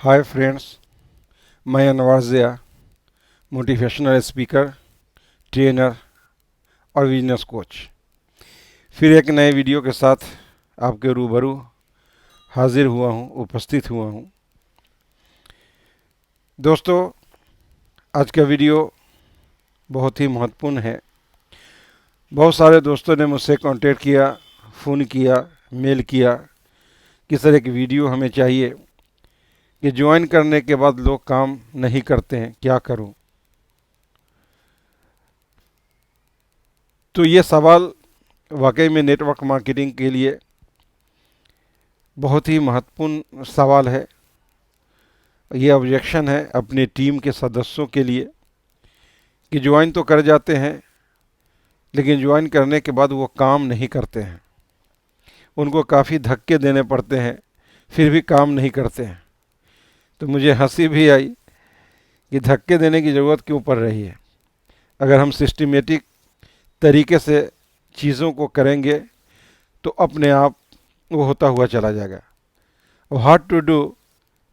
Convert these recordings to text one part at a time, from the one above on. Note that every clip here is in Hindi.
हाय फ्रेंड्स, मैं Anwar Zia, motivational speaker, trainer और बिजनेस कोच फिर एक नए वीडियो के साथ आपके रूबरू हाजिर हुआ हूँ, उपस्थित हुआ हूँ। दोस्तों, आज का वीडियो बहुत ही महत्वपूर्ण है। बहुत सारे दोस्तों ने मुझसे कांटेक्ट किया, फ़ोन किया, मेल किया, किस तरह की वीडियो हमें चाहिए कि ज्वाइन करने के बाद लोग काम नहीं करते हैं, क्या करूं। तो ये सवाल वाकई में नेटवर्क मार्केटिंग के लिए बहुत ही महत्वपूर्ण सवाल है। ये ऑब्जेक्शन है अपनी टीम के सदस्यों के लिए कि ज्वाइन तो कर जाते हैं, लेकिन ज्वाइन करने के बाद वो काम नहीं करते हैं। उनको काफ़ी धक्के देने पड़ते हैं, फिर भी काम नहीं करते हैं। तो मुझे हंसी भी आई कि धक्के देने की ज़रूरत क्यों पड़ रही है। अगर हम सिस्टमेटिक तरीके से चीज़ों को करेंगे तो अपने आप वो होता हुआ चला जाएगा। What to do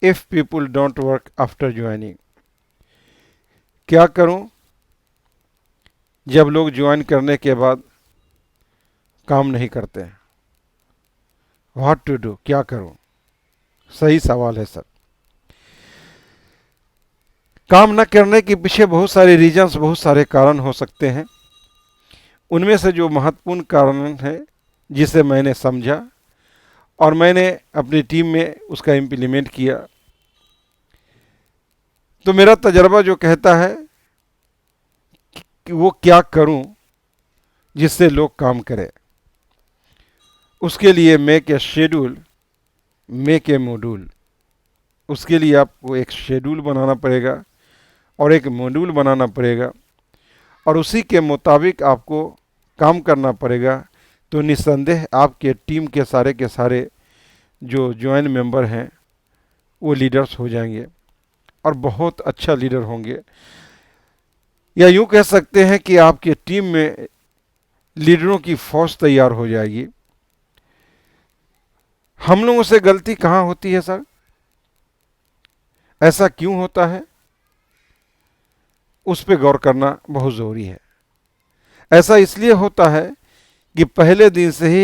if people don't work after joining. क्या करूं जब लोग ज्वाइन करने के बाद काम नहीं करते हैं। व्हाट टू डू, क्या करूं, सही सवाल है सर। काम न करने के पीछे बहुत सारे रीजंस, बहुत सारे कारण हो सकते हैं। उनमें से जो महत्वपूर्ण कारण है जिसे मैंने समझा और मैंने अपनी टीम में उसका इम्प्लीमेंट किया, तो मेरा तजर्बा जो कहता है कि वो क्या करूं जिससे लोग काम करें। उसके लिए make a schedule, make a module. उसके लिए आपको एक शेड्यूल बनाना पड़ेगा और एक मॉड्यूल बनाना पड़ेगा और उसी के मुताबिक आपको काम करना पड़ेगा। तो निस्संदेह आपके टीम के सारे जो ज्वाइन मेंबर हैं वो लीडर्स हो जाएंगे और बहुत अच्छा लीडर होंगे। या यूँ कह सकते हैं कि आपके टीम में लीडरों की फौज तैयार हो जाएगी। हम लोगों से गलती कहाँ होती है सर? ऐसा क्यों होता है? उस पर गौर करना बहुत ज़रूरी है। ऐसा इसलिए होता है कि पहले दिन से ही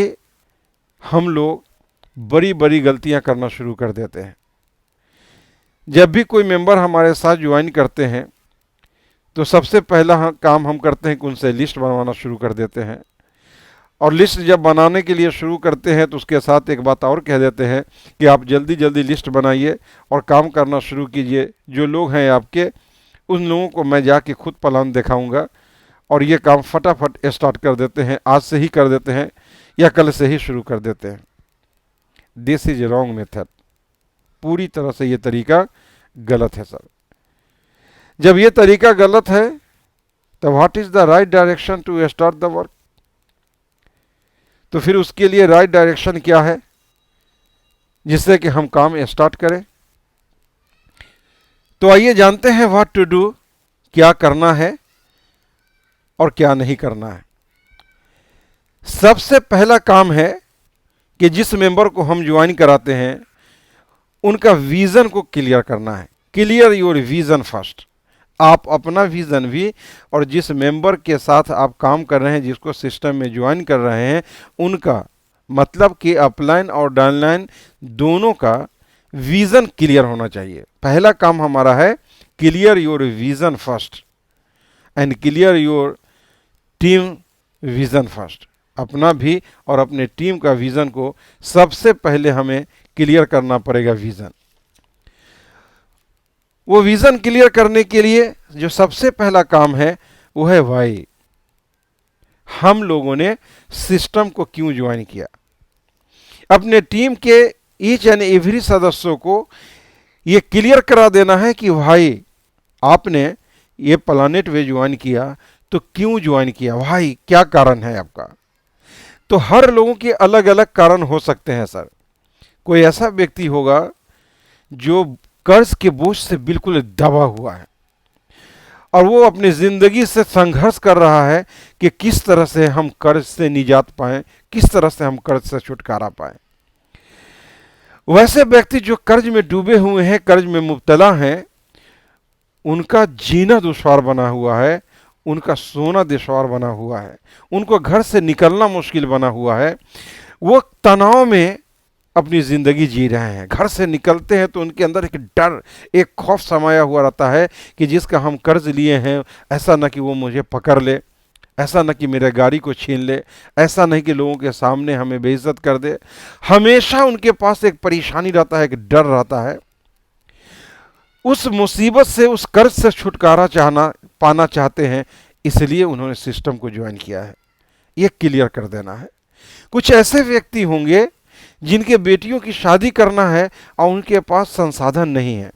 हम लोग बड़ी बड़ी गलतियां करना शुरू कर देते हैं। जब भी कोई मेंबर हमारे साथ ज्वाइन करते हैं तो सबसे पहला काम हम करते हैं कि उनसे लिस्ट बनवाना शुरू कर देते हैं। और लिस्ट जब बनाने के लिए शुरू करते हैं तो उसके साथ एक बात और कह देते हैं कि आप जल्दी जल्दी लिस्ट बनाइए और काम करना शुरू कीजिए। जो लोग हैं आपके, उन लोगों को मैं जाके खुद प्लान दिखाऊंगा और ये काम फटाफट स्टार्ट कर देते हैं, आज से ही कर देते हैं या कल से ही शुरू कर देते हैं। This is wrong method. पूरी तरह से ये तरीका गलत है सर। जब ये तरीका गलत है तो what is the right direction to start the work? तो फिर उसके लिए राइट डायरेक्शन क्या है जिससे कि हम काम स्टार्ट करें? तो आइए जानते हैं व्हाट टू डू, क्या करना है और क्या नहीं करना है। सबसे पहला काम है कि जिस मेंबर को हम ज्वाइन कराते हैं उनका विजन को क्लियर करना है। Clear your vision first. आप अपना विजन भी और जिस मेंबर के साथ आप काम कर रहे हैं, जिसको सिस्टम में ज्वाइन कर रहे हैं, उनका मतलब कि अपलाइन और डाउनलाइन दोनों का विजन क्लियर होना चाहिए। पहला काम हमारा है clear your vision first and clear your team vision first. अपना भी और अपने टीम का विजन को सबसे पहले हमें क्लियर करना पड़ेगा। विजन, वो विजन क्लियर करने के लिए जो सबसे पहला काम है वो है वाई। हम लोगों ने सिस्टम को क्यों ज्वाइन किया। अपने टीम के ईच एंड एवरी सदस्यों को ये क्लियर करा देना है कि भाई आपने ये प्लानेट वे ज्वाइन किया तो क्यों ज्वाइन किया, भाई क्या कारण है आपका। तो हर लोगों के अलग अलग कारण हो सकते हैं सर। कोई ऐसा व्यक्ति होगा जो कर्ज के बोझ से बिल्कुल दबा हुआ है और वो अपनी जिंदगी से संघर्ष कर रहा है कि किस तरह से हम कर्ज से निजात पाएं, किस तरह से हम कर्ज से छुटकारा पाएं। वैसे व्यक्ति जो कर्ज में डूबे हुए हैं, कर्ज में मुब्तला हैं, उनका जीना दुश्वार बना हुआ है, उनका सोना दुश्वार बना हुआ है, उनको घर से निकलना मुश्किल बना हुआ है। वो तनाव में अपनी ज़िंदगी जी रहे हैं। घर से निकलते हैं तो उनके अंदर एक डर, एक खौफ समाया हुआ रहता है कि जिसका हम कर्ज लिए हैं, ऐसा न कि वो मुझे पकड़ ले, ऐसा न कि मेरे गाड़ी को छीन ले, ऐसा नहीं कि लोगों के सामने हमें बेइज्जत कर दे। हमेशा उनके पास एक परेशानी रहता है, एक डर रहता है। उस मुसीबत से, उस कर्ज से छुटकारा पाना चाहते हैं, इसलिए उन्होंने सिस्टम को ज्वाइन किया है। ये क्लियर कर देना है। कुछ ऐसे व्यक्ति होंगे जिनके बेटियों की शादी करना है और उनके पास संसाधन नहीं है,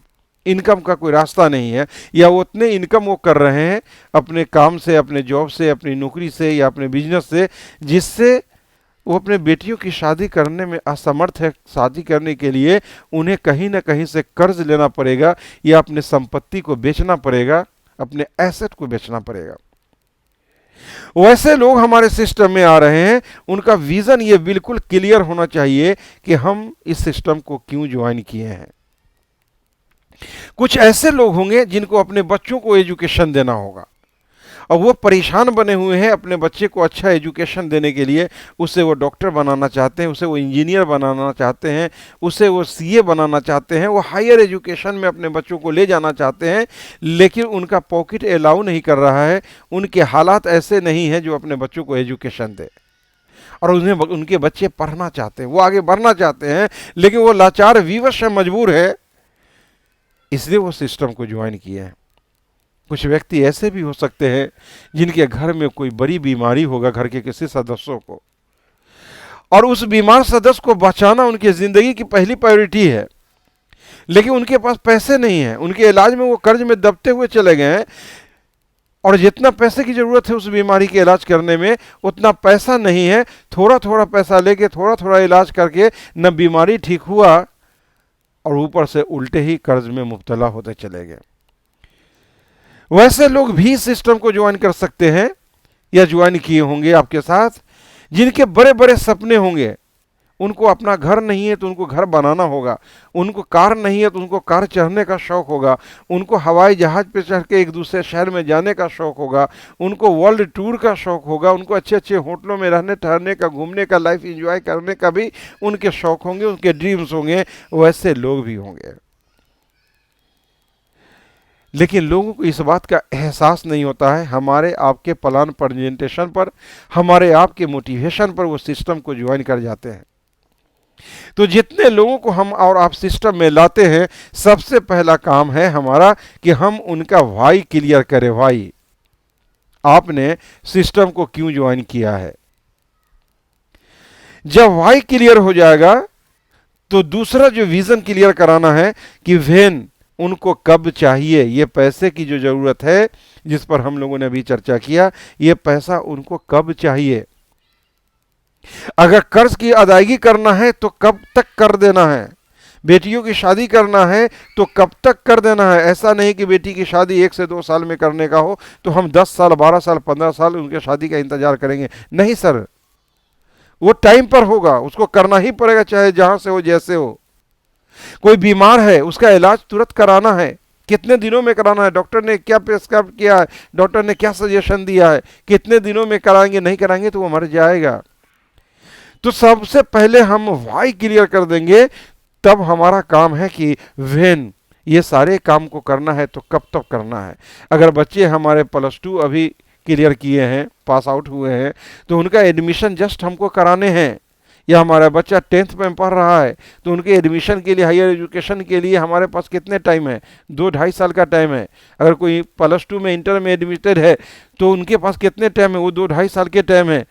इनकम का कोई रास्ता नहीं है, या वो उतने इनकम वो कर रहे हैं अपने काम से, अपने जॉब से, अपनी नौकरी से या अपने बिजनेस से, जिससे वो अपने बेटियों की शादी करने में असमर्थ है। शादी करने के लिए उन्हें कहीं ना कहीं से कर्ज लेना पड़ेगा या अपने संपत्ति को बेचना पड़ेगा, अपने एसेट को बेचना पड़ेगा। वैसे लोग हमारे सिस्टम में आ रहे हैं। उनका विजन ये बिल्कुल क्लियर होना चाहिए कि हम इस सिस्टम को क्यों ज्वाइन किए हैं। कुछ ऐसे लोग होंगे जिनको अपने बच्चों को एजुकेशन देना होगा और वो परेशान बने हुए हैं अपने बच्चे को अच्छा एजुकेशन देने के लिए। उसे वो डॉक्टर बनाना चाहते हैं, उसे वो इंजीनियर बनाना चाहते हैं, उसे वो सीए बनाना चाहते हैं, वो हायर एजुकेशन में अपने बच्चों को ले जाना चाहते हैं, लेकिन उनका पॉकेट अलाउ नहीं कर रहा है, उनके हालात ऐसे नहीं हैं जो अपने बच्चों को एजुकेशन दे। और उन्हें उनके बच्चे पढ़ना चाहते हैं, वो आगे बढ़ना चाहते हैं, लेकिन वो लाचार विवश है, मजबूर है, इसलिए वो सिस्टम को ज्वाइन किए हैं। कुछ व्यक्ति ऐसे भी हो सकते हैं जिनके घर में कोई बड़ी बीमारी होगा, घर के किसी सदस्यों को, और उस बीमार सदस्य को बचाना उनकी जिंदगी की पहली प्रायोरिटी है, लेकिन उनके पास पैसे नहीं है। उनके इलाज में वो कर्ज में दबते हुए चले गए हैं और जितना पैसे की जरूरत है उस बीमारी के इलाज करने में, उतना पैसा नहीं है। थोड़ा थोड़ा पैसा लेके थोड़ा थोड़ा इलाज करके न बीमारी ठीक हुआ और ऊपर से उल्टे ही कर्ज में मुब्तला होते चले गए। वैसे लोग भी सिस्टम को ज्वाइन कर सकते हैं या ज्वाइन किए होंगे आपके साथ, जिनके बड़े बड़े सपने होंगे। उनको अपना घर नहीं है तो उनको घर बनाना होगा, उनको कार नहीं है तो उनको कार चढ़ने का शौक होगा, उनको हवाई जहाज पे चढ़ के एक दूसरे शहर में जाने का शौक होगा, उनको वर्ल्ड टूर का शौक होगा, उनको अच्छे अच्छे होटलों में रहने ठहरने का, घूमने का, लाइफ एंजॉय करने का भी उनके शौक होंगे, उनके ड्रीम्स होंगे। वैसे लोग भी होंगे, लेकिन लोगों को इस बात का एहसास नहीं होता है। हमारे आपके प्लान प्रेजेंटेशन पर, हमारे आपके मोटिवेशन पर वो सिस्टम को ज्वाइन कर जाते हैं। तो जितने लोगों को हम और आप सिस्टम में लाते हैं, सबसे पहला काम है हमारा कि हम उनका वाई क्लियर करें। वाई, आपने सिस्टम को क्यों ज्वाइन किया है। जब वाई क्लियर हो जाएगा तो दूसरा जो विजन क्लियर कराना है कि व्हेन, उनको कब चाहिए। ये पैसे की जो जरूरत है जिस पर हम लोगों ने अभी चर्चा किया, ये पैसा उनको कब चाहिए। अगर कर्ज की अदायगी करना है तो कब तक कर देना है। बेटियों की शादी करना है तो कब तक कर देना है। ऐसा नहीं कि बेटी की शादी 1 से 2 साल में करने का हो तो हम 10 साल, 12 साल, 15 साल उनके शादी का इंतजार करेंगे। नहीं सर, वो टाइम पर होगा, उसको करना ही पड़ेगा, चाहे जहां से हो, जैसे हो। कोई बीमार है, उसका इलाज तुरंत कराना है। कितने दिनों में कराना है, डॉक्टर ने क्या प्रिस्क्राइब किया है, डॉक्टर ने क्या सजेशन दिया है, कितने दिनों में कराएंगे, नहीं कराएंगे तो वो मर जाएगा। तो सबसे पहले हम वाई क्लियर कर देंगे, तब हमारा काम है कि व्हेन, ये सारे काम को करना है तो कब तक करना है। अगर बच्चे हमारे +2 अभी क्लियर किए हैं, पास आउट हुए हैं, तो उनका एडमिशन जस्ट हमको कराने हैं, या हमारा बच्चा 10th में पढ़ रहा है तो उनके एडमिशन के लिए, हायर एजुकेशन के लिए हमारे पास कितने टाइम है, 2-2.5 साल का टाइम है। अगर कोई +2 में, इंटर में एडमिटेड है तो उनके पास कितने टाइम है, वो 2-2.5 साल के टाइम है।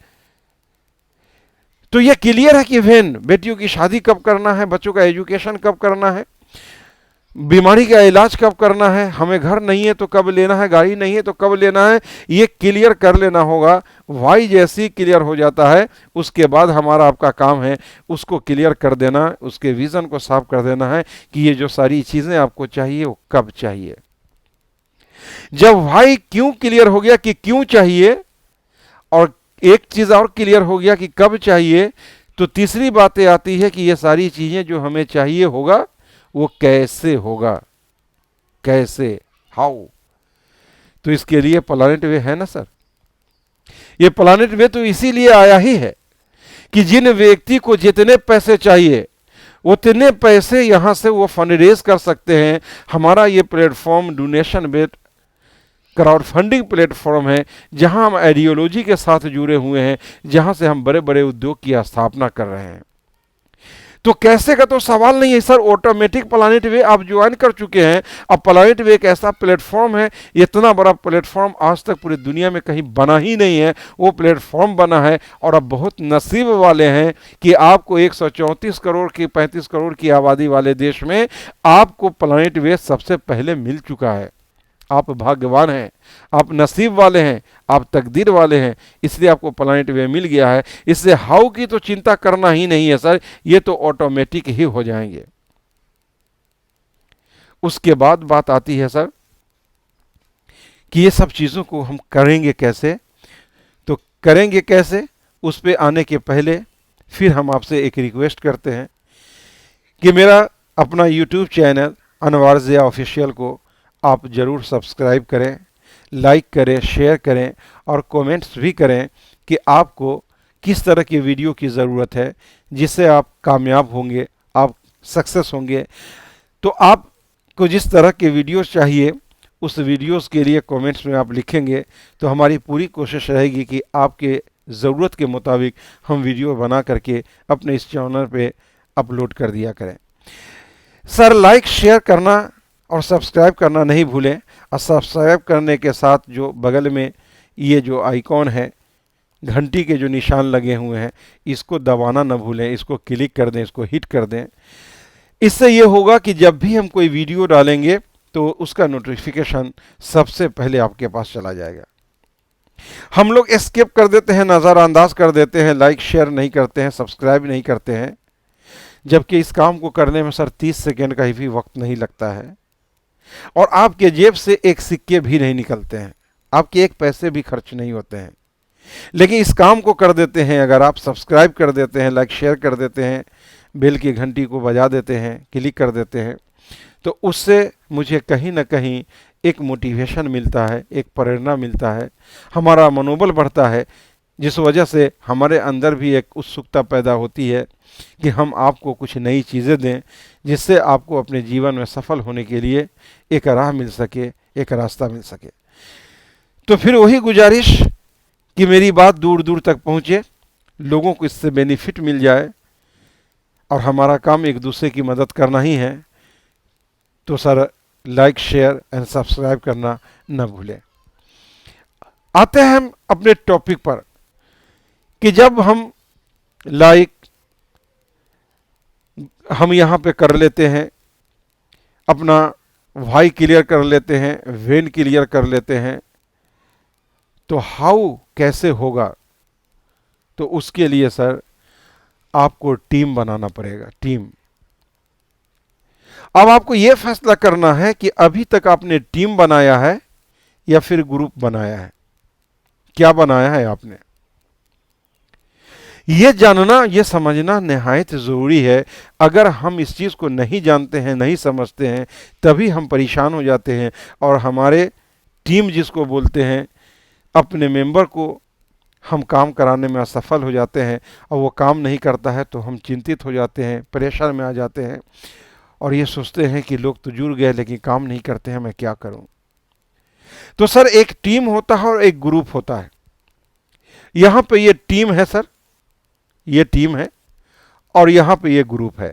तो ये क्लियर है कि व्हेन, बेटियों की शादी कब करना है, बच्चों का एजुकेशन कब करना है, बीमारी का इलाज कब करना है, हमें घर नहीं है तो कब लेना है, गाड़ी नहीं है तो कब लेना है, ये क्लियर कर लेना होगा। वाई जैसी क्लियर हो जाता है, उसके बाद हमारा आपका काम है उसको क्लियर कर देना, उसके विजन को साफ कर देना है कि ये जो सारी चीजें आपको चाहिए वो कब चाहिए। जब वाई क्यों क्लियर हो गया कि क्यों चाहिए, और एक चीज और क्लियर हो गया कि कब चाहिए, तो तीसरी बात ये आती है कि ये सारी चीजें जो हमें चाहिए होगा वो कैसे होगा, कैसे, हाउ। तो इसके लिए प्लानिट वे है ना सर। ये प्लानिट वे तो इसीलिए आया ही है कि जिन व्यक्ति को जितने पैसे चाहिए उतने पैसे यहां से वो फंड रेज कर सकते हैं। हमारा ये platform donation based crowd funding platform है, जहां हम आइडियोलॉजी के साथ जुड़े हुए हैं, जहां से हम बड़े बड़े उद्योग की स्थापना कर रहे हैं। तो कैसे का तो सवाल नहीं है सर। ऑटोमेटिक प्लानिट वे आप ज्वाइन कर चुके हैं। अब प्लानिट वे एक ऐसा प्लेटफॉर्म है, इतना बड़ा प्लेटफॉर्म आज तक पूरी दुनिया में कहीं बना ही नहीं है, वो प्लेटफॉर्म बना है। और अब बहुत नसीब वाले हैं कि आपको 134 करोड़ की 35 करोड़ की आबादी वाले देश में आपको प्लानिट वे सबसे पहले मिल चुका है। आप भाग्यवान हैं, आप नसीब वाले हैं, आप तकदीर वाले हैं, इसलिए आपको प्लानिट वे मिल गया है। इससे हाउ की तो चिंता करना ही नहीं है सर, ये तो ऑटोमेटिक ही हो जाएंगे। उसके बाद बात आती है सर कि ये सब चीज़ों को हम करेंगे कैसे। तो करेंगे कैसे, उस पे आने के पहले फिर हम आपसे एक रिक्वेस्ट करते हैं कि मेरा अपना YouTube channel Anwar Zia official को आप ज़रूर सब्सक्राइब करें, लाइक करें, शेयर करें और कमेंट्स भी करें कि आपको किस तरह की वीडियो की ज़रूरत है जिससे आप कामयाब होंगे, आप सक्सेस होंगे। तो आपको जिस तरह के वीडियोस चाहिए उस वीडियोस के लिए कमेंट्स में आप लिखेंगे तो हमारी पूरी कोशिश रहेगी कि आपके ज़रूरत के मुताबिक हम वीडियो बना करके अपने इस चैनल पे अपलोड कर दिया करें। सर लाइक शेयर करना और सब्सक्राइब करना नहीं भूलें, और सब्सक्राइब करने के साथ जो बगल में ये जो आइकॉन है, घंटी के जो निशान लगे हुए हैं, इसको दबाना न भूलें, इसको क्लिक कर दें, इसको हिट कर दें। इससे ये होगा कि जब भी हम कोई वीडियो डालेंगे तो उसका नोटिफिकेशन सबसे पहले आपके पास चला जाएगा। हम लोग स्किप कर देते हैं, नज़रअंदाज कर देते हैं, लाइक शेयर नहीं करते हैं, सब्सक्राइब नहीं करते हैं, जबकि इस काम को करने में सर 30 सेकेंड का भी वक्त नहीं लगता है और आपके जेब से एक सिक्के भी नहीं निकलते हैं, आपके एक पैसे भी खर्च नहीं होते हैं। लेकिन इस काम को कर देते हैं अगर आप सब्सक्राइब कर देते हैं, लाइक शेयर कर देते हैं, बेल की घंटी को बजा देते हैं, क्लिक कर देते हैं, तो उससे मुझे कहीं ना कहीं एक मोटिवेशन मिलता है, एक प्रेरणा मिलता है, हमारा मनोबल बढ़ता है, जिस वजह से हमारे अंदर भी एक उत्सुकता पैदा होती है कि हम आपको कुछ नई चीज़ें दें जिससे आपको अपने जीवन में सफल होने के लिए एक राह मिल सके, एक रास्ता मिल सके। तो फिर वही गुजारिश कि मेरी बात दूर दूर तक पहुँचे, लोगों को इससे बेनिफिट मिल जाए और हमारा काम एक दूसरे की मदद करना ही है। तो sir like share and subscribe करना न भूलें। आते हैं हम अपने टॉपिक पर कि जब हम लाइक हम यहाँ पे कर लेते हैं, अपना वाई क्लियर कर लेते हैं, वेन क्लियर कर लेते हैं, तो हाउ कैसे होगा। तो उसके लिए सर आपको टीम बनाना पड़ेगा, टीम। अब आपको यह फैसला करना है कि अभी तक आपने टीम बनाया है या फिर ग्रुप बनाया है, क्या बनाया है आपने। ये जानना, ये समझना निहायत ज़रूरी है। अगर हम इस चीज़ को नहीं जानते हैं, नहीं समझते हैं, तभी हम परेशान हो जाते हैं और हमारे टीम जिसको बोलते हैं, अपने मेंबर को हम काम कराने में असफल हो जाते हैं और वो काम नहीं करता है तो हम चिंतित हो जाते हैं, परेशान में आ जाते हैं और ये सोचते हैं कि लोग तो जुड़ गए लेकिन काम नहीं करते हैं, मैं क्या करूं। तो सर एक टीम होता है और एक ग्रुप होता है। यहां पे ये टीम है सर, ये टीम है और यहां पे ये ग्रुप है।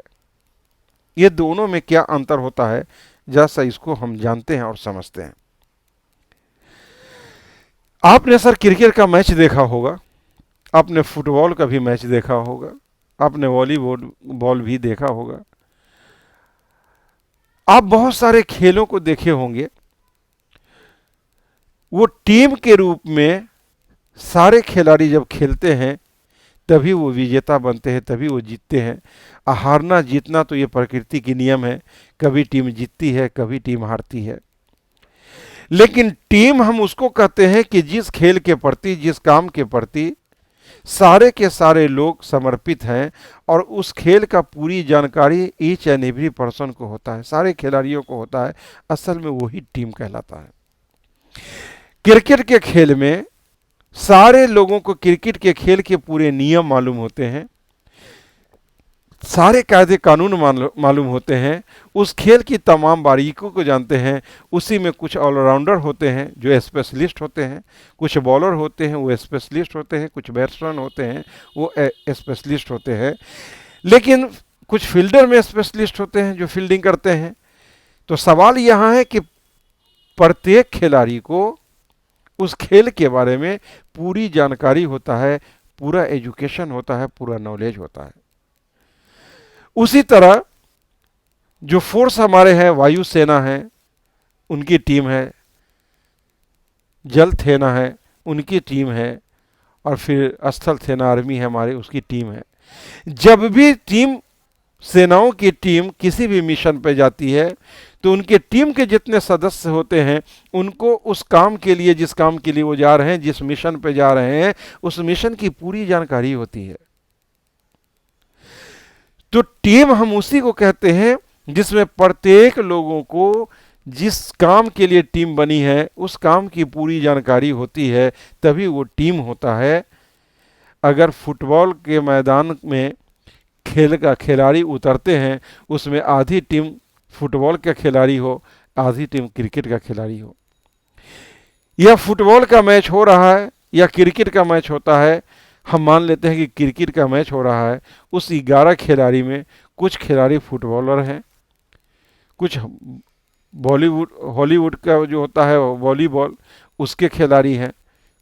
ये दोनों में क्या अंतर होता है, जैसा इसको हम जानते हैं और समझते हैं। आपने सर क्रिकेट का मैच देखा होगा, आपने फुटबॉल का भी मैच देखा होगा, आपने वॉलीबॉल भी देखा होगा, आप बहुत सारे खेलों को देखे होंगे। वो टीम के रूप में सारे खिलाड़ी जब खेलते हैं तभी वो विजेता बनते हैं, तभी वो जीतते हैं। हारना जीतना तो ये प्रकृति की नियम है, कभी टीम जीतती है, कभी टीम हारती है। लेकिन टीम हम उसको कहते हैं कि जिस खेल के प्रति, जिस काम के प्रति सारे के सारे लोग समर्पित हैं और उस खेल का पूरी जानकारी ईच एंड एवरी पर्सन को होता है, सारे खिलाड़ियों को होता है। असल में वही टीम कहलाता है। क्रिकेट के खेल में सारे लोगों को क्रिकेट के खेल के पूरे नियम मालूम होते हैं, सारे कायदे कानून मालूम होते हैं, उस खेल की तमाम बारीकियों को जानते हैं। उसी में कुछ ऑलराउंडर होते हैं जो स्पेशलिस्ट होते हैं, कुछ बॉलर होते हैं वो स्पेशलिस्ट होते हैं, कुछ बैट्समैन होते हैं वो स्पेशलिस्ट होते हैं, लेकिन कुछ फील्डर में स्पेशलिस्ट होते हैं जो फील्डिंग करते हैं। तो सवाल यहाँ है कि प्रत्येक खिलाड़ी को उस खेल के बारे में पूरी जानकारी होता है, पूरा एजुकेशन होता है, पूरा नॉलेज होता है। उसी तरह जो फोर्स हमारे हैं, वायुसेना है उनकी टीम है, जल सेना है उनकी टीम है, और फिर स्थल सेना आर्मी है हमारे, उसकी टीम है। जब भी टीम सेनाओं की टीम किसी भी मिशन पे जाती है तो उनके टीम के जितने सदस्य होते हैं उनको उस काम के लिए, जिस काम के लिए वो जा रहे हैं, जिस मिशन पे जा रहे हैं, उस मिशन की पूरी जानकारी होती है। तो टीम हम उसी को कहते हैं जिसमें प्रत्येक लोगों को जिस काम के लिए टीम बनी है उस काम की पूरी जानकारी होती है, तभी वो टीम होता है। अगर फुटबॉल के मैदान में खेल का खिलाड़ी उतरते हैं, उसमें आधी टीम फुटबॉल का खिलाड़ी हो, आधी टीम क्रिकेट का खिलाड़ी हो, या फुटबॉल का मैच हो रहा है या क्रिकेट का मैच होता है, हम मान लेते हैं कि क्रिकेट का मैच हो रहा है, उस 11 खिलाड़ी में कुछ खिलाड़ी फुटबॉलर हैं, कुछ हॉलीवुड का जो होता है वॉलीबॉल उसके खिलाड़ी हैं,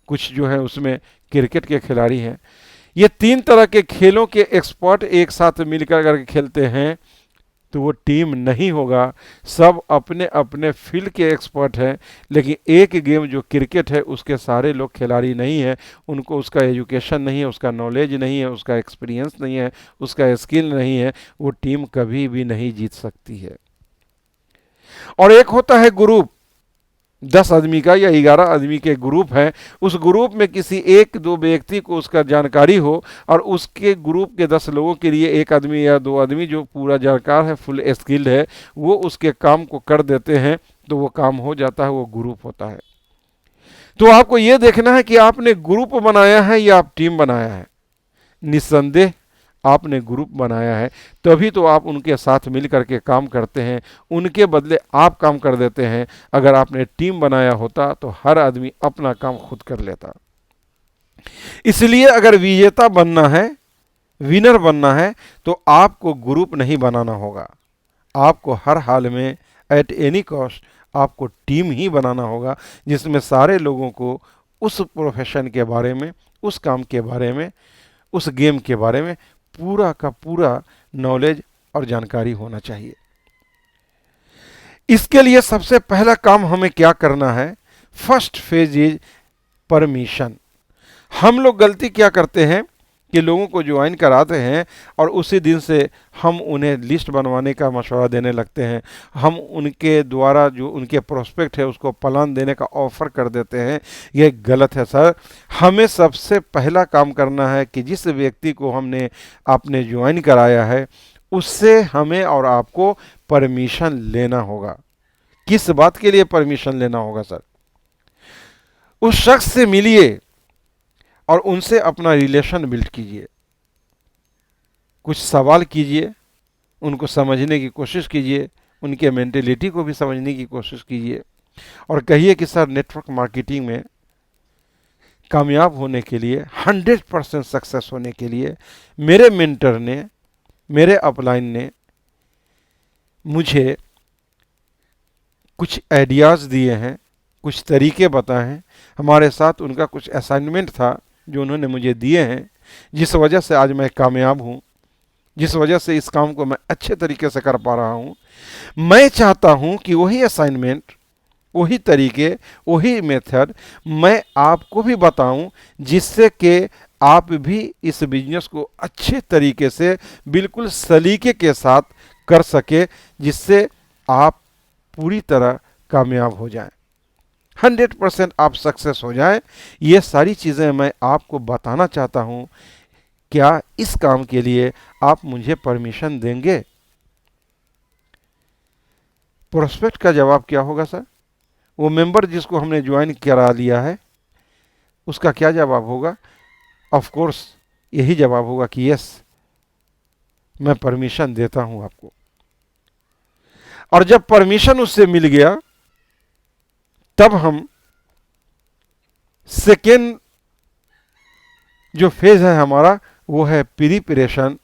कुछ जो है उसमें क्रिकेट के खिलाड़ी हैं। ये 3 तरह के खेलों के एक्सपर्ट एक साथ मिलकर अगर खेलते हैं तो वो टीम नहीं होगा। सब अपने अपने फील्ड के एक्सपर्ट हैं, लेकिन एक गेम जो क्रिकेट है उसके सारे लोग खिलाड़ी नहीं हैं, उनको उसका एजुकेशन नहीं है, उसका नॉलेज नहीं है, उसका एक्सपीरियंस नहीं है, उसका स्किल नहीं है, वो टीम कभी भी नहीं जीत सकती है। और एक होता है ग्रुप, 10 आदमी का या 11 आदमी के ग्रुप है, उस ग्रुप में किसी 1-2 व्यक्ति को उसका जानकारी हो और उसके ग्रुप के 10 लोगों के लिए 1 आदमी या 2 आदमी जो पूरा जानकार है, फुल स्किल्ड है, वो उसके काम को कर देते हैं तो वो काम हो जाता है, वो ग्रुप होता है। तो आपको ये देखना है कि आपने ग्रुप बनाया है या आप टीम बनाया है। निस्संदेह आपने ग्रुप बनाया है, तभी तो आप उनके साथ मिल करके काम करते हैं, उनके बदले आप काम कर देते हैं। अगर आपने टीम बनाया होता तो हर आदमी अपना काम खुद कर लेता। इसलिए अगर विजेता बनना है, विनर बनना है, तो आपको ग्रुप नहीं बनाना होगा, आपको हर हाल में एट एनी कॉस्ट आपको टीम ही बनाना होगा, जिसमें सारे लोगों को उस प्रोफेशन के बारे में, उस काम के बारे में, उस गेम के बारे में पूरा का पूरा नॉलेज और जानकारी होना चाहिए। इसके लिए सबसे पहला काम हमें क्या करना है? First phase is permission. हम लोग गलती क्या करते हैं कि लोगों को ज्वाइन कराते हैं और उसी दिन से हम उन्हें लिस्ट बनवाने का मशवरा देने लगते हैं, हम उनके द्वारा जो उनके प्रोस्पेक्ट है उसको प्लान देने का ऑफ़र कर देते हैं। यह गलत है सर। हमें सबसे पहला काम करना है कि जिस व्यक्ति को हमने आपने ज्वाइन कराया है उससे हमें और आपको परमिशन लेना होगा। किस बात के लिए परमिशन लेना होगा सर? उस शख्स से मिलिए और उनसे अपना रिलेशन बिल्ड कीजिए, कुछ सवाल कीजिए, उनको समझने की कोशिश कीजिए, उनके मेंटेलिटी को भी समझने की कोशिश कीजिए और कहिए कि सर नेटवर्क मार्केटिंग में कामयाब होने के लिए, 100% सक्सेस होने के लिए मेरे मेंटर ने, मेरे अपलाइन ने मुझे कुछ आइडियाज़ दिए हैं, कुछ तरीके बताए हैं, हमारे साथ उनका कुछ असाइनमेंट था जो उन्होंने मुझे दिए हैं, जिस वजह से आज मैं कामयाब हूँ, जिस वजह से इस काम को मैं अच्छे तरीके से कर पा रहा हूँ। मैं चाहता हूँ कि वही असाइनमेंट, वही तरीके, वही मेथड मैं आपको भी बताऊं, जिससे कि आप भी इस बिजनेस को अच्छे तरीके से बिल्कुल सलीके के साथ कर सके, जिससे आप पूरी तरह कामयाब हो जाएं। 100% आप सक्सेस हो जाएं। ये सारी चीज़ें मैं आपको बताना चाहता हूं। क्या इस काम के लिए आप मुझे परमिशन देंगे? प्रोस्पेक्ट का जवाब क्या होगा सर? वो मेंबर जिसको हमने ज्वाइन करा लिया है उसका क्या जवाब होगा? ऑफ कोर्स यही जवाब होगा कि यस, मैं परमिशन देता हूं आपको। और जब परमिशन उससे मिल गया तब हम सेकेंड जो फेज है हमारा वो है प्रिपरेशन।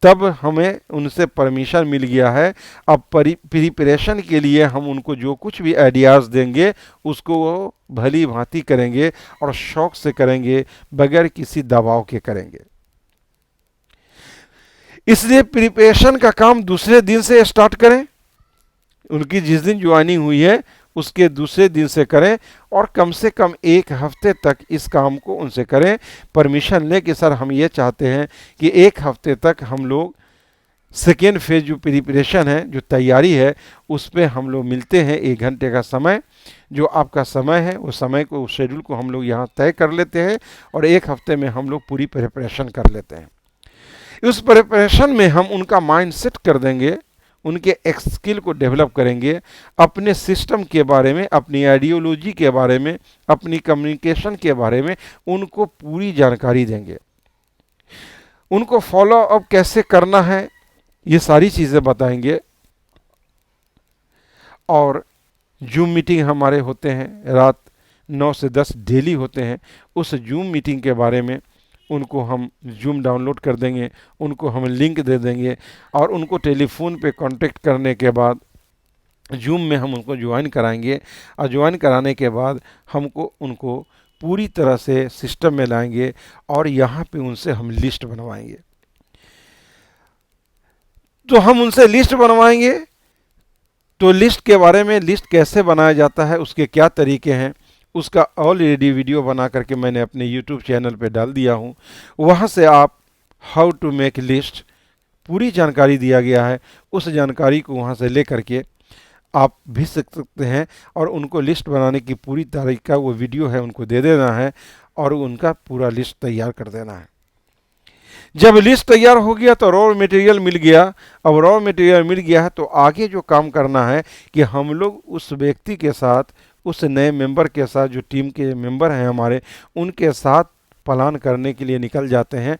तब हमें उनसे परमिशन मिल गया है। अब प्रिपरेशन के लिए हम उनको जो कुछ भी आइडियाज़ देंगे उसको वो भली भांति करेंगे और शौक से करेंगे, बगैर किसी दबाव के करेंगे। इसलिए प्रिपरेशन का काम दूसरे दिन से स्टार्ट करें। उनकी जिस दिन ज्वाइनिंग हुई है उसके दूसरे दिन से करें और कम से कम 1 हफ्ते तक इस काम को उनसे करें। परमिशन लें कि सर हम ये चाहते हैं कि 1 हफ्ते तक हम लोग सेकेंड फेज जो प्रिपरेशन है, जो तैयारी है, उस पर हम लोग मिलते हैं 1 घंटे का समय। जो आपका समय है उस समय को, उस शेड्यूल को हम लोग यहाँ तय कर लेते हैं और 1 हफ्ते में हम लोग पूरी प्रिपरेशन कर लेते हैं। उस प्रिपरेशन में हम उनका माइंड सेट कर देंगे, उनके स्किल को डेवलप करेंगे, अपने सिस्टम के बारे में, अपनी आइडियोलॉजी के बारे में, अपनी कम्युनिकेशन के बारे में उनको पूरी जानकारी देंगे। उनको फॉलो अप कैसे करना है ये सारी चीज़ें बताएंगे। और जूम मीटिंग हमारे होते हैं, रात 9 से 10 डेली होते हैं। उस जूम मीटिंग के बारे में उनको हम जूम डाउनलोड कर देंगे, उनको हम लिंक दे देंगे और उनको टेलीफोन पे कांटेक्ट करने के बाद जूम में हम उनको ज्वाइन कराएंगे। और ज्वाइन कराने के बाद हमको उनको पूरी तरह से सिस्टम में लाएंगे और यहाँ पे उनसे हम लिस्ट बनवाएंगे। तो हम उनसे लिस्ट बनवाएंगे तो लिस्ट के बारे में, लिस्ट कैसे बनाया जाता है, उसके क्या तरीके हैं, उसका ऑलरेडी वीडियो बना करके मैंने अपने यूट्यूब चैनल पे डाल दिया हूँ। वहाँ से आप हाउ टू मेक लिस्ट पूरी जानकारी दिया गया है। उस जानकारी को वहाँ से ले करके आप भी सीख सकते हैं और उनको लिस्ट बनाने की पूरी तारीख का वो वीडियो है उनको दे देना है और उनका पूरा लिस्ट तैयार कर देना है। जब लिस्ट तैयार हो गया तो रॉ मटेरियल मिल गया। अब रॉ मटेरियल मिल गया है तो आगे जो काम करना है कि हम लोग उस व्यक्ति के साथ, उस नए मेंबर के साथ, जो टीम के मेंबर हैं हमारे, उनके साथ प्लान करने के लिए निकल जाते हैं।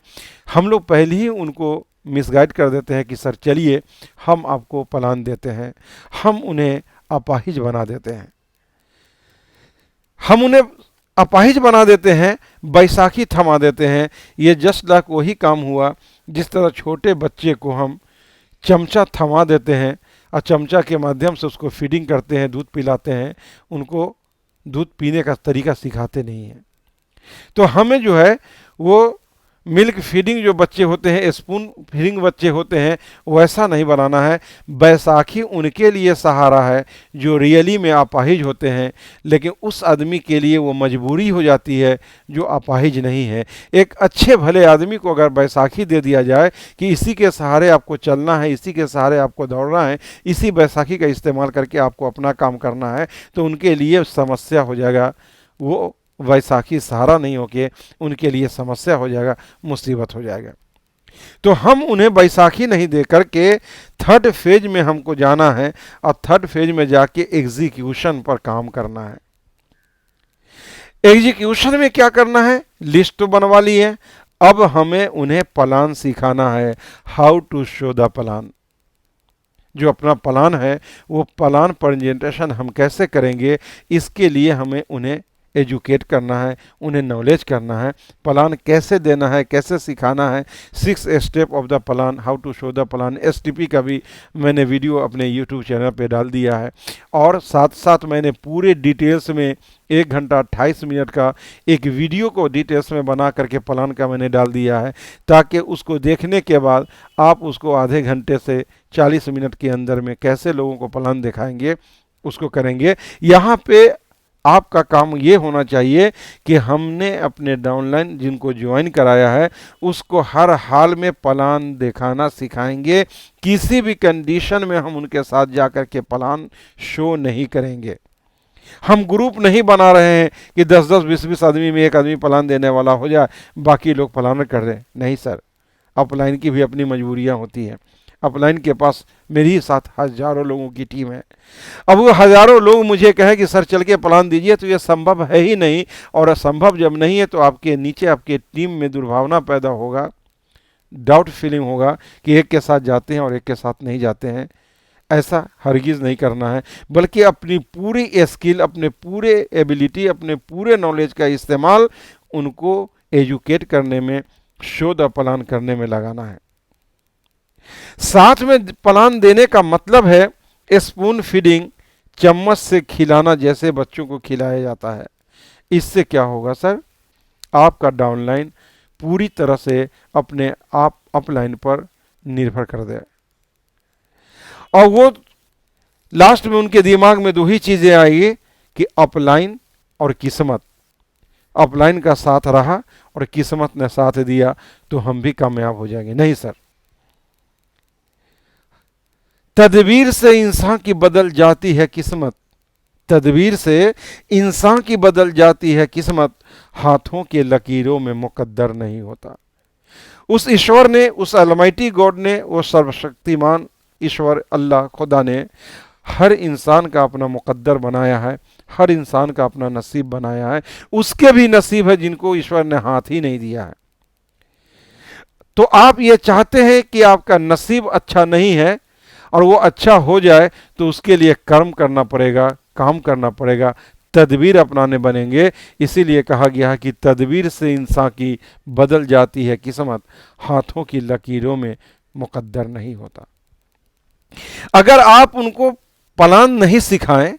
हम लोग पहले ही उनको मिसगाइड कर देते हैं कि सर चलिए हम आपको प्लान देते हैं। हम उन्हें अपाहिज बना देते हैं, हम उन्हें अपाहिज बना देते हैं, बैसाखी थमा देते हैं। ये जस्ट लाइक वही काम हुआ जिस तरह छोटे बच्चे को हम चमचा थमा देते हैं और चमचा के माध्यम से उसको फीडिंग करते हैं, दूध पिलाते हैं, उनको दूध पीने का तरीका सिखाते नहीं हैं। तो हमें जो है वो मिल्क फीडिंग जो बच्चे होते हैं, स्पून फीडिंग बच्चे होते हैं, वैसा नहीं बनाना है। बैसाखी उनके लिए सहारा है जो रियली में अपाहिज होते हैं, लेकिन उस आदमी के लिए वो मजबूरी हो जाती है जो अपाहिज नहीं है। एक अच्छे भले आदमी को अगर बैसाखी दे दिया जाए कि इसी के सहारे आपको चलना है, इसी के सहारे आपको दौड़ना है, इसी बैसाखी का इस्तेमाल करके आपको अपना काम करना है, तो उनके लिए समस्या हो जाएगा। वो बैसाखी सहारा नहीं होके उनके लिए समस्या हो जाएगा, मुसीबत हो जाएगा। तो हम उन्हें बैसाखी नहीं दे करके थर्ड फेज में हमको जाना है और थर्ड फेज में जाके एग्जीक्यूशन पर काम करना है। एग्जीक्यूशन में क्या करना है? लिस्ट तो बनवा ली है, अब हमें उन्हें प्लान सिखाना है, how to show the plan. जो अपना प्लान है वो प्लान प्रेजेंटेशन हम कैसे करेंगे, इसके लिए हमें उन्हें एजुकेट करना है, उन्हें नॉलेज करना है, प्लान कैसे देना है, कैसे सिखाना है। 6 step of the plan, how to show the plan, STP का भी मैंने वीडियो अपने यूट्यूब चैनल पे डाल दिया है। और साथ साथ मैंने पूरे डिटेल्स में 1 घंटा 28 मिनट का एक वीडियो को डिटेल्स में बना करके प्लान का मैंने डाल दिया है, ताकि उसको देखने के बाद आप उसको आधे घंटे से 40 मिनट के अंदर में कैसे लोगों को प्लान दिखाएंगे, उसको करेंगे। यहाँ पे आपका काम ये होना चाहिए कि हमने अपने डाउनलाइन जिनको ज्वाइन कराया है उसको हर हाल में प्लान दिखाना सिखाएंगे। किसी भी कंडीशन में हम उनके साथ जाकर के प्लान शो नहीं करेंगे। हम ग्रुप नहीं बना रहे हैं कि 10-10 20-20 आदमी में एक आदमी प्लान देने वाला हो जाए, बाकी लोग प्लान कर रहे हैं। नहीं सर, अपलाइन की भी अपनी मजबूरियां होती हैं। अपलाइन के पास मेरे ही साथ हजारों लोगों की टीम है। अब वो हजारों लोग मुझे कहे कि सर चल के प्लान दीजिए, तो ये संभव है ही नहीं। और असंभव जब नहीं है तो आपके नीचे आपके टीम में दुर्भावना पैदा होगा, डाउट फीलिंग होगा कि एक के साथ जाते हैं और एक के साथ नहीं जाते हैं। ऐसा हरगिज़ नहीं करना है, बल्कि अपनी पूरी स्किल, अपने पूरे एबिलिटी, अपने पूरे नॉलेज का इस्तेमाल उनको एजुकेट करने में, शो द प्लान करने में लगाना है। साथ में प्लान देने का मतलब है स्पून फीडिंग, चम्मच से खिलाना जैसे बच्चों को खिलाया जाता है। इससे क्या होगा सर, आपका डाउनलाइन पूरी तरह से अपने आप अपलाइन पर निर्भर कर दे, और वो लास्ट में उनके दिमाग में दो ही चीजें आएगी कि अपलाइन और किस्मत। अपलाइन का साथ रहा और किस्मत ने साथ दिया तो हम भी कामयाब हो जाएंगे। नहीं सर, तदबीर से इंसान की बदल जाती है किस्मत, तदबीर से इंसान की बदल जाती है किस्मत, हाथों के लकीरों में मुकद्दर नहीं होता। उस ईश्वर ने, उस अलमाइटी गॉड ने, वो सर्वशक्तिमान ईश्वर अल्लाह खुदा ने हर इंसान का अपना मुकद्दर बनाया है, हर इंसान का अपना नसीब बनाया है। उसके भी नसीब है जिनको ईश्वर ने हाथ ही नहीं दिया है। तो आप ये चाहते हैं कि आपका नसीब अच्छा नहीं है और वो अच्छा हो जाए, तो उसके लिए कर्म करना पड़ेगा, काम करना पड़ेगा, तदबीर अपनाने बनेंगे। इसीलिए कहा गया है कि तदबीर से इंसान की बदल जाती है किस्मत, हाथों की लकीरों में मुकद्दर नहीं होता। अगर आप उनको प्लान नहीं सिखाएं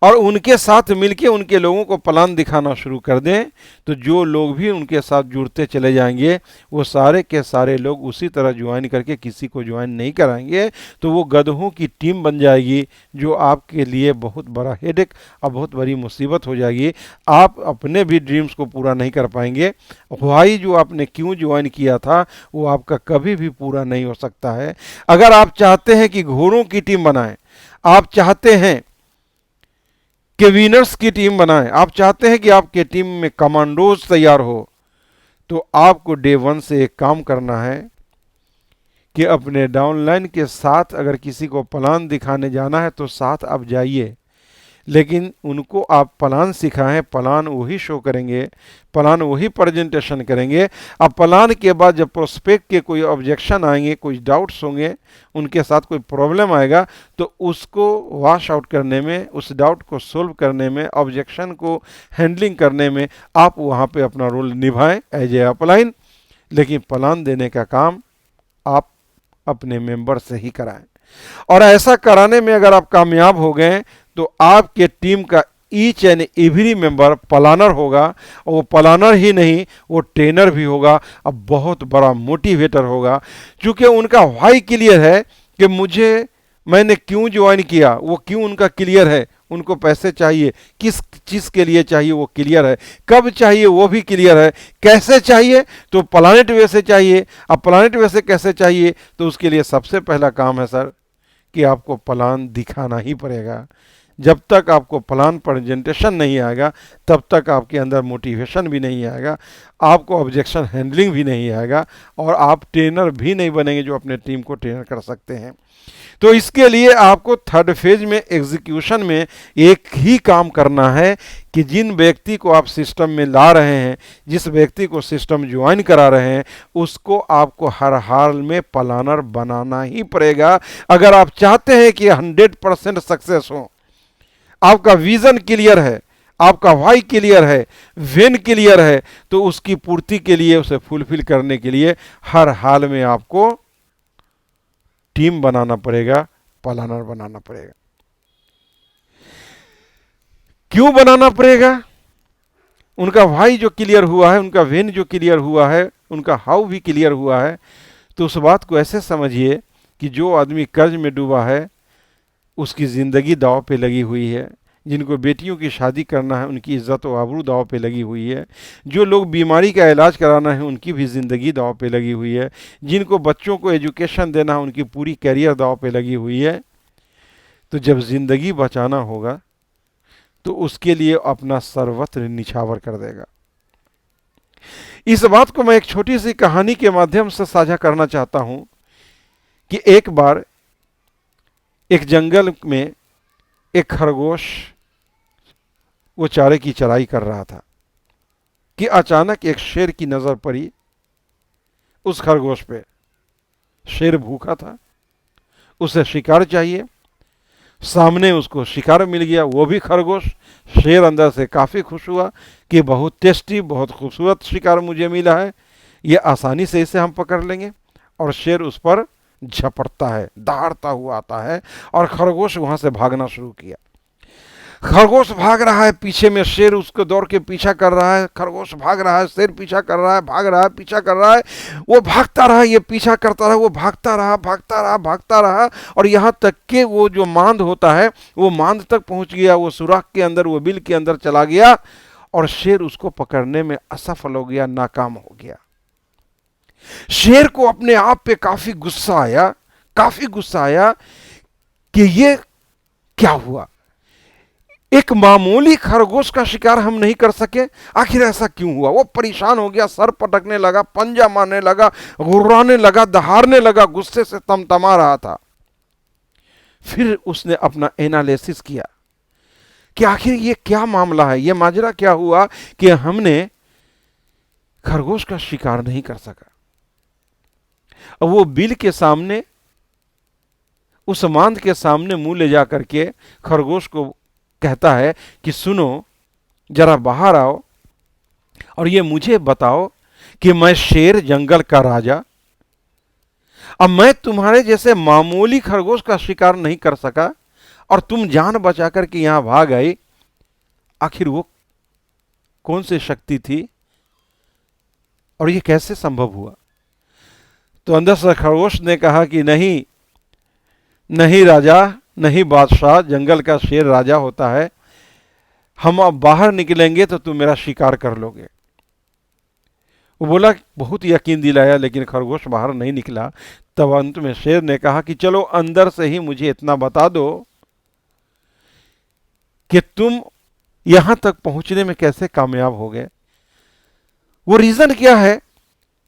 और उनके साथ मिलके उनके लोगों को प्लान दिखाना शुरू कर दें, तो जो लोग भी उनके साथ जुड़ते चले जाएंगे वो सारे के सारे लोग उसी तरह ज्वाइन करके किसी को ज्वाइन नहीं कराएंगे, तो वो गधों की टीम बन जाएगी, जो आपके लिए बहुत बड़ा हेडेक और बहुत बड़ी मुसीबत हो जाएगी। आप अपने भी ड्रीम्स को पूरा नहीं कर पाएंगे। वाई जो आपने क्यों ज्वाइन किया था वो आपका कभी भी पूरा नहीं हो सकता है। अगर आप चाहते हैं कि घोड़ों की टीम बनाएं, आप चाहते हैं कि विनर्स की टीम बनाएं, आप चाहते हैं कि आपके टीम में कमांडोज तैयार हो, तो आपको डे वन से एक काम करना है कि अपने डाउनलाइन के साथ अगर किसी को प्लान दिखाने जाना है तो साथ आप जाइए, लेकिन उनको आप प्लान सिखाएं, प्लान वही शो करेंगे, प्लान वही प्रेजेंटेशन करेंगे। अब प्लान के बाद जब प्रोस्पेक्ट के कोई ऑब्जेक्शन आएंगे, कोई डाउट्स होंगे, उनके साथ कोई प्रॉब्लम आएगा, तो उसको वॉश आउट करने में, उस डाउट को सोल्व करने में, ऑब्जेक्शन को हैंडलिंग करने में आप वहाँ पे अपना रोल निभाएं एज ए अपलाइन। लेकिन प्लान देने का काम आप अपने मेंबर से ही कराएं, और ऐसा कराने में अगर आप कामयाब हो गए तो आपके टीम का each and every member planner होगा, और वो प्लानर ही नहीं, वो ट्रेनर भी होगा, अब बहुत बड़ा मोटिवेटर होगा। क्योंकि उनका वाई क्लियर है कि मैंने क्यों ज्वाइन किया, वो क्यों उनका क्लियर है, उनको पैसे चाहिए, किस चीज़ के लिए चाहिए वो क्लियर है, कब चाहिए वो भी क्लियर है, कैसे चाहिए तो प्लानेट वे से चाहिए। अब प्लानेट वे से कैसे चाहिए, तो उसके लिए सबसे पहला काम है सर कि आपको प्लान दिखाना ही पड़ेगा। जब तक आपको प्लान प्रेजेंटेशन नहीं आएगा तब तक आपके अंदर मोटिवेशन भी नहीं आएगा, आपको ऑब्जेक्शन हैंडलिंग भी नहीं आएगा, और आप ट्रेनर भी नहीं बनेंगे जो अपने टीम को ट्रेनर कर सकते हैं। तो इसके लिए आपको थर्ड फेज में, एग्जीक्यूशन में एक ही काम करना है कि जिन व्यक्ति को आप सिस्टम में ला रहे हैं, जिस व्यक्ति को सिस्टम ज्वाइन करा रहे हैं, उसको आपको हर हाल में प्लानर बनाना ही पड़ेगा। अगर आप चाहते हैं कि 100% सक्सेस हो, आपका विजन क्लियर है, आपका वाई क्लियर है, वेन क्लियर है, तो उसकी पूर्ति के लिए, उसे फुलफिल करने के लिए हर हाल में आपको टीम बनाना पड़ेगा, प्लानर बनाना पड़ेगा। क्यों बनाना पड़ेगा? उनका वाई जो क्लियर हुआ है, उनका वेन जो क्लियर हुआ है, उनका हाउ भी क्लियर हुआ है, तो उस बात को ऐसे समझिए कि जो आदमी कर्ज में डूबा है उसकी ज़िंदगी दांव पे लगी हुई है, जिनको बेटियों की शादी करना है उनकी इज्जत व आबरू दांव पे लगी हुई है, जो लोग बीमारी का इलाज कराना है उनकी भी ज़िंदगी दांव पे लगी हुई है, जिनको बच्चों को एजुकेशन देना है उनकी पूरी कैरियर दांव पे लगी हुई है। तो जब ज़िंदगी बचाना होगा तो उसके लिए अपना सर्वत्र निछावर कर देगा। इस बात को मैं एक छोटी सी कहानी के माध्यम से साझा करना चाहता हूं कि एक बार एक जंगल में एक खरगोश वो चारे की चराई कर रहा था कि अचानक एक शेर की नजर पड़ी उस खरगोश पे। शेर भूखा था, उसे शिकार चाहिए, सामने उसको शिकार मिल गया, वो भी खरगोश। शेर अंदर से काफी खुश हुआ कि बहुत टेस्टी, बहुत खूबसूरत शिकार मुझे मिला है, ये आसानी से इसे हम पकड़ लेंगे। और शेर उस पर झपटता है, दहाड़ता हुआ आता है और खरगोश वहां से भागना शुरू किया। खरगोश भाग रहा है, पीछे में शेर उसको दौड़ के पीछा कर रहा है। खरगोश भाग रहा है, शेर पीछा कर रहा है, भाग रहा है, पीछा कर रहा है। वो भागता रहा, ये पीछा करता रहा, वो भागता रहा, भागता रहा, भागता रहा, और यहाँ तक कि वो जो मांद होता है वो मांद तक पहुंच गया, वो सुराख के अंदर, वो बिल के अंदर चला गया और शेर उसको पकड़ने में असफल हो गया, नाकाम हो गया। शेर को अपने आप पे काफी गुस्सा आया, काफी गुस्सा आया कि ये क्या हुआ, एक मामूली खरगोश का शिकार हम नहीं कर सके, आखिर ऐसा क्यों हुआ। वो परेशान हो गया, सर पटकने लगा, पंजा मारने लगा, गुर्राने लगा, दहाड़ने लगा, गुस्से से तमतमा रहा था। फिर उसने अपना एनालिसिस किया कि आखिर ये क्या मामला है, ये माजरा क्या हुआ कि हमने खरगोश का शिकार नहीं कर सका। अब वो बिल के सामने, उस मांद के सामने मुंह ले जा करके खरगोश को कहता है कि सुनो, जरा बाहर आओ और ये मुझे बताओ कि मैं शेर, जंगल का राजा, अब मैं तुम्हारे जैसे मामूली खरगोश का शिकार नहीं कर सका और तुम जान बचा कर के यहां भाग आई, आखिर वो कौन सी शक्ति थी और ये कैसे संभव हुआ। तो अंदर से खरगोश ने कहा कि नहीं नहीं राजा, नहीं बादशाह, जंगल का शेर राजा होता है, हम अब बाहर निकलेंगे तो तुम मेरा शिकार कर लोगे। वो बोला, बहुत यकीन दिलाया, लेकिन खरगोश बाहर नहीं निकला। तब अंत में शेर ने कहा कि चलो अंदर से ही मुझे इतना बता दो कि तुम यहां तक पहुंचने में कैसे कामयाब हो गए, वो रीजन क्या है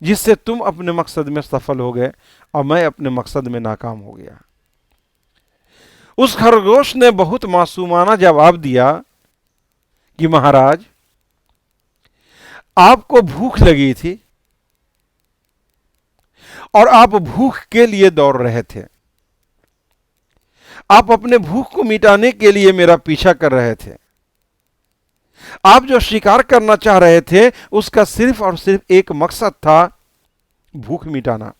जिससे तुम अपने मकसद में सफल हो गए और मैं अपने मकसद में नाकाम हो गया। उस खरगोश ने बहुत मासूमाना जवाब दिया कि महाराज, आपको भूख लगी थी और आप भूख के लिए दौड़ रहे थे, आप अपने भूख को मिटाने के लिए मेरा पीछा कर रहे थे। आप जो शिकार करना चाह रहे थे उसका सिर्फ और सिर्फ एक मकसद था, भूख मिटाना।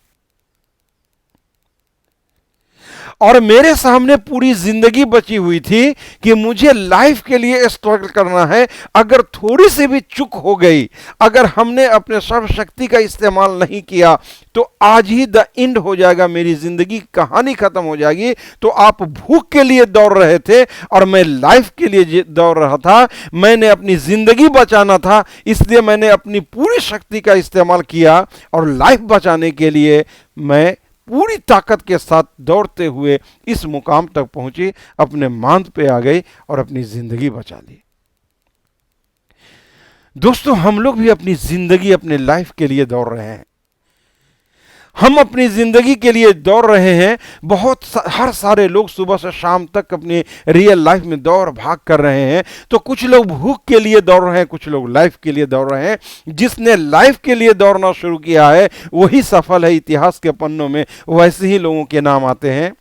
और मेरे सामने पूरी जिंदगी बची हुई थी कि मुझे लाइफ के लिए स्ट्रगल करना है। अगर थोड़ी सी भी चूक हो गई, अगर हमने अपने सर्वशक्ति का इस्तेमाल नहीं किया, तो आज ही द एंड हो जाएगा, मेरी जिंदगी की कहानी खत्म हो जाएगी। तो आप भूख के लिए दौड़ रहे थे और मैं लाइफ के लिए दौड़ रहा था। मैंने अपनी जिंदगी बचाना था, इसलिए मैंने अपनी पूरी शक्ति का इस्तेमाल किया और लाइफ बचाने के लिए मैं पूरी ताकत के साथ दौड़ते हुए इस मुकाम तक पहुंची, अपने मांद पे आ गई और अपनी जिंदगी बचा ली। दोस्तों, हम लोग भी अपनी जिंदगी, अपने लाइफ के लिए दौड़ रहे हैं। हम अपनी जिंदगी के लिए दौड़ रहे हैं। हर सारे लोग सुबह से शाम तक अपनी रियल लाइफ में दौड़ भाग कर रहे हैं। तो कुछ लोग भूख के लिए दौड़ रहे हैं, कुछ लोग लाइफ के लिए दौड़ रहे हैं। जिसने लाइफ के लिए दौड़ना शुरू किया है वही सफल है। इतिहास के पन्नों में वैसे ही लोगों के नाम आते हैं।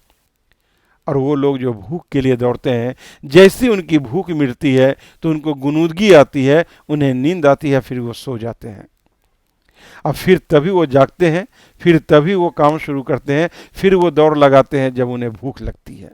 और वो लोग जो भूख के लिए दौड़ते हैं, जैसी उनकी भूख मिटती है तो उनको गुनूदगी आती है, उन्हें नींद आती है, फिर वो सो जाते हैं। अब फिर तभी वो जागते हैं, फिर तभी वो काम शुरू करते हैं, फिर वो दौड़ लगाते हैं जब उन्हें भूख लगती है।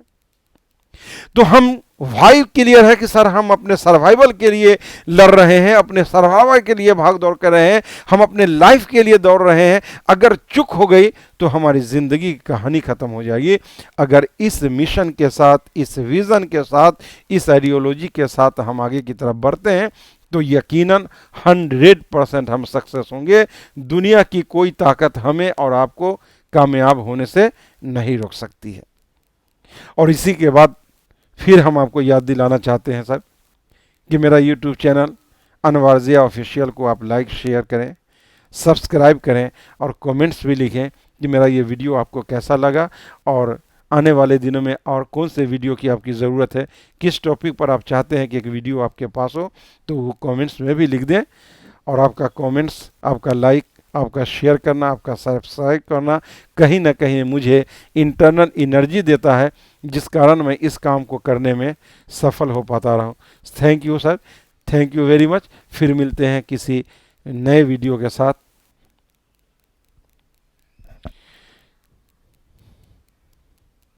तो हम वाई क्लियर है कि सर, हम अपने सर्वाइवल के लिए लड़ रहे हैं, अपने सर्वाइवल के लिए भाग दौड़ कर रहे हैं, हम अपने लाइफ के लिए दौड़ रहे हैं। अगर चूक हो गई तो हमारी जिंदगी की कहानी खत्म हो जाएगी। अगर इस मिशन के साथ, इस विजन के साथ, इस आइडियोलॉजी के साथ हम आगे की तरफ बढ़ते हैं तो यकीनन 100% हम सक्सेस होंगे। दुनिया की कोई ताकत हमें और आपको कामयाब होने से नहीं रोक सकती है। और इसी के बाद फिर हम आपको याद दिलाना चाहते हैं सर कि मेरा यूट्यूब चैनल अनवारजिया ऑफिशियल को आप लाइक शेयर करें, सब्सक्राइब करें और कमेंट्स भी लिखें कि मेरा ये वीडियो आपको कैसा लगा और आने वाले दिनों में और कौन से वीडियो की आपकी ज़रूरत है, किस टॉपिक पर आप चाहते हैं कि एक वीडियो आपके पास हो, तो वो कमेंट्स में भी लिख दें। और आपका कमेंट्स, आपका लाइक, आपका शेयर करना, आपका सब्सक्राइब करना कहीं ना कहीं मुझे इंटरनल एनर्जी देता है, जिस कारण मैं इस काम को करने में सफल हो पाता रहा हूँ। Thank you sir, thank you very much. फिर मिलते हैं किसी नए वीडियो के साथ।